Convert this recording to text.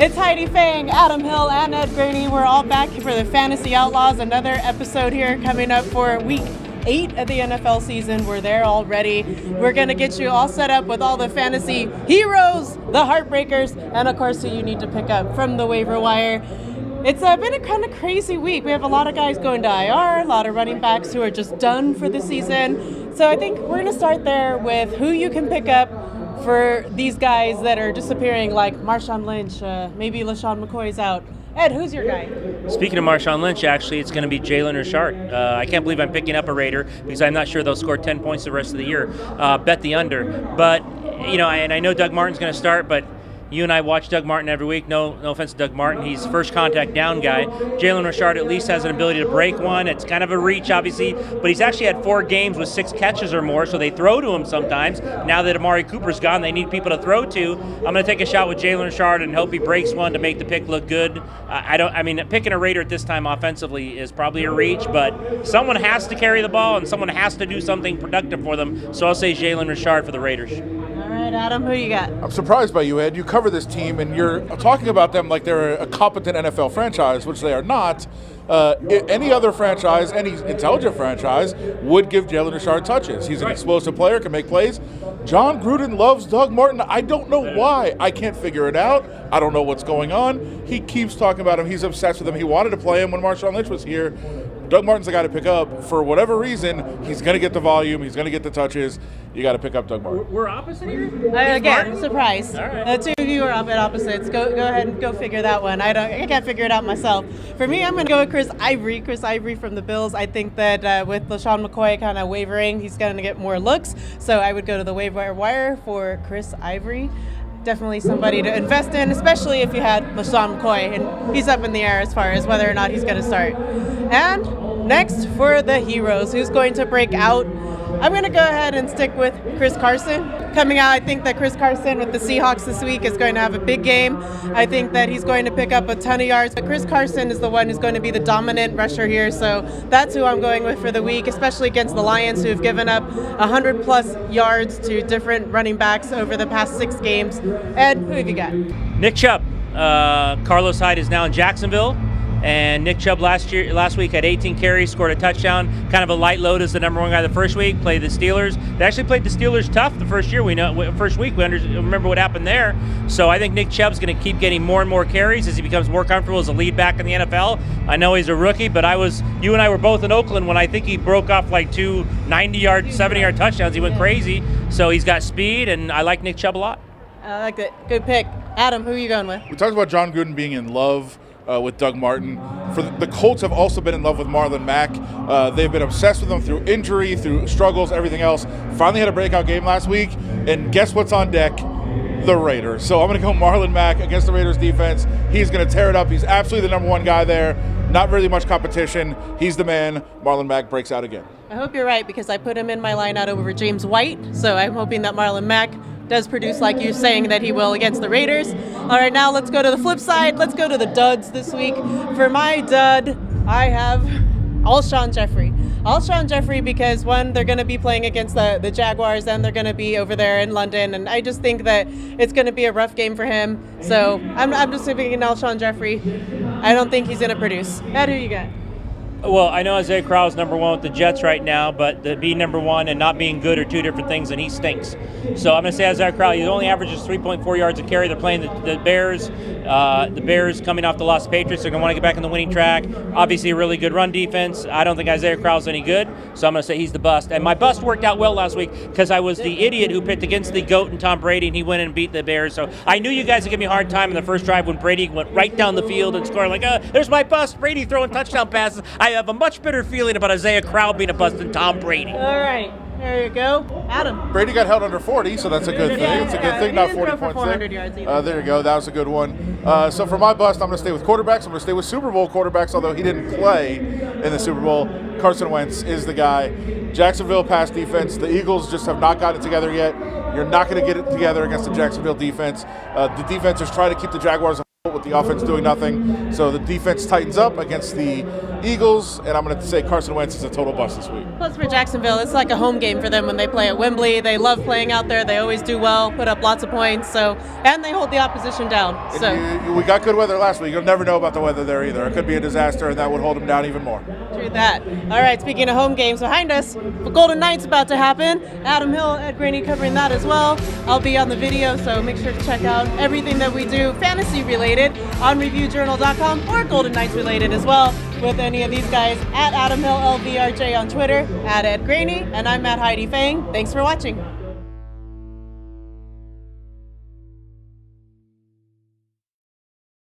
It's Heidi Fang, Adam Hill, and Ed Graney. We're all back for the Fantasy Outlaws. Another episode here coming up for week 8 of the NFL season. We're there already. We're going to get you all set up with all the fantasy heroes, the heartbreakers, and of course who you need to pick up from the waiver wire. It's been a kind of crazy week. We have a lot of guys going to IR, a lot of running backs who are just done for the season. So I think we're going to start there with who you can pick up for these guys that are disappearing, like Marshawn Lynch, maybe LaShawn McCoy's out. Ed, who's your guy? Speaking of Marshawn Lynch, actually, it's going to be Jalen Richard. I can't believe I'm picking up a Raider because I'm not sure they'll score 10 points the rest of the year. Bet the under. But, and I know Doug Martin's going to start, but you and I watch Doug Martin every week. No offense to Doug Martin. He's first contact down guy. Jalen Richard at least has an ability to break one. It's kind of a reach, obviously, but he's actually had 4 games with 6 catches or more, so they throw to him sometimes. Now that Amari Cooper's gone, they need people to throw to. I'm going to take a shot with Jalen Richard and hope he breaks one to make the pick look good. Picking a Raider at this time offensively is probably a reach, but someone has to carry the ball and someone has to do something productive for them. So I'll say Jalen Richard for the Raiders. All right, Adam, who you got? I'm surprised by you, Ed. You cover this team, and you're talking about them like they're a competent NFL franchise, which they are not. Any other franchise, any intelligent franchise, would give Jalen Richard touches. He's an explosive player, can make plays. John Gruden loves Doug Martin. I don't know why. I can't figure it out. I don't know what's going on. He keeps talking about him. He's obsessed with him. He wanted to play him when Marshawn Lynch was here. Doug Martin's the guy to pick up. For whatever reason, he's going to get the volume. He's going to get the touches. You got to pick up Doug Martin. We're opposite here? Again, surprise. All right. The two of you are at opposites. Go ahead and go figure that one. I can't figure it out myself. For me, I'm going to go with Chris Ivory. Chris Ivory from the Bills. I think that with LaShawn McCoy kind of wavering, he's going to get more looks. So I would go to the waiver wire for Chris Ivory. Definitely somebody to invest in, especially if you had LaShawn McCoy, and he's up in the air as far as whether or not he's going to start. And next for the heroes, who's going to break out? I'm going to go ahead and stick with Chris Carson. Coming out, I think that Chris Carson with the Seahawks this week is going to have a big game. I think that he's going to pick up a ton of yards, but Chris Carson is the one who's going to be the dominant rusher here, so that's who I'm going with for the week, especially against the Lions, who have given up 100-plus yards to different running backs over the past 6 games. Ed, who have you got? Nick Chubb. Carlos Hyde is now in Jacksonville. And Nick Chubb last week had 18 carries, scored a touchdown. Kind of a light load as the number 1 guy the first week. Played the Steelers. They actually played the Steelers tough the first year. First week we remember what happened there. So I think Nick Chubb's going to keep getting more and more carries as he becomes more comfortable as a lead back in the NFL. I know he's a rookie, but you and I were both in Oakland when I think he broke off like 2 90-yard, 70-yard touchdowns. He went crazy. So he's got speed, and I like Nick Chubb a lot. I like it. Good pick. Adam, who are you going with? We talked about John Gruden being in love with Doug Martin. The Colts have also been in love with Marlon Mack. They've been obsessed with him through injury, through struggles, everything else. Finally had a breakout game last week, and guess what's on deck? The Raiders. So I'm going to go Marlon Mack against the Raiders defense. He's going to tear it up. He's absolutely the number 1 guy there. Not really much competition. He's the man. Marlon Mack breaks out again. I hope you're right, because I put him in my lineup over James White, so I'm hoping that Marlon Mack does produce like you saying that he will against the Raiders. All right, now let's go to the flip side. Let's go to the duds this week. For my dud, I have Alshon Jeffrey. Alshon Jeffrey because, one, they're going to be playing against the Jaguars, and they're going to be over there in London, and I just think that it's going to be a rough game for him. So I'm just picking Alshon Jeffrey. I don't think he's going to produce. Ed, who you got? Well, I know Isaiah Crowell's number 1 with the Jets right now, but to be number 1 and not being good are 2 different things, and he stinks. So I'm going to say Isaiah Crowell. He only averages 3.4 yards a carry. They're playing the Bears. The Bears coming off the loss to Patriots. They're going to want to get back on the winning track. Obviously, a really good run defense. I don't think Isaiah Crowell's any good, so I'm going to say he's the bust. And my bust worked out well last week because I was the idiot who picked against the GOAT and Tom Brady, and he went and beat the Bears. So I knew you guys would give me a hard time in the first drive when Brady went right down the field and scored like, there's my bust. Brady throwing touchdown passes. I have a much better feeling about Isaiah Crowell being a bust than Tom Brady. All right. There you go. Adam. Brady got held under 40, so that's a good thing. It's a good thing, not 40 points. 400 yards either. There you go. That was a good one. So for my bust, I'm going to stay with quarterbacks. I'm going to stay with Super Bowl quarterbacks, although he didn't play in the Super Bowl. Carson Wentz is the guy. Jacksonville pass defense. The Eagles just have not gotten it together yet. You're not going to get it together against the Jacksonville defense. The defense is trying to keep the Jaguars with the offense doing nothing. So the defense tightens up against the Eagles, and I'm going to say Carson Wentz is a total bust this week. Plus for Jacksonville, it's like a home game for them when they play at Wembley. They love playing out there. They always do well, put up lots of points. And they hold the opposition down. We got good weather last week. You'll never know about the weather there either. It could be a disaster, and that would hold them down even more. True that. All right, speaking of home games, behind us, the Golden Knights about to happen. Adam Hill, Ed Graney covering that as well. I'll be on the video, so make sure to check out everything that we do fantasy related on reviewjournal.com or Golden Knights related as well with any of these guys at Adam Hill LVRJ on Twitter, at Ed Graney, and I'm at Heidi Fang. Thanks for watching.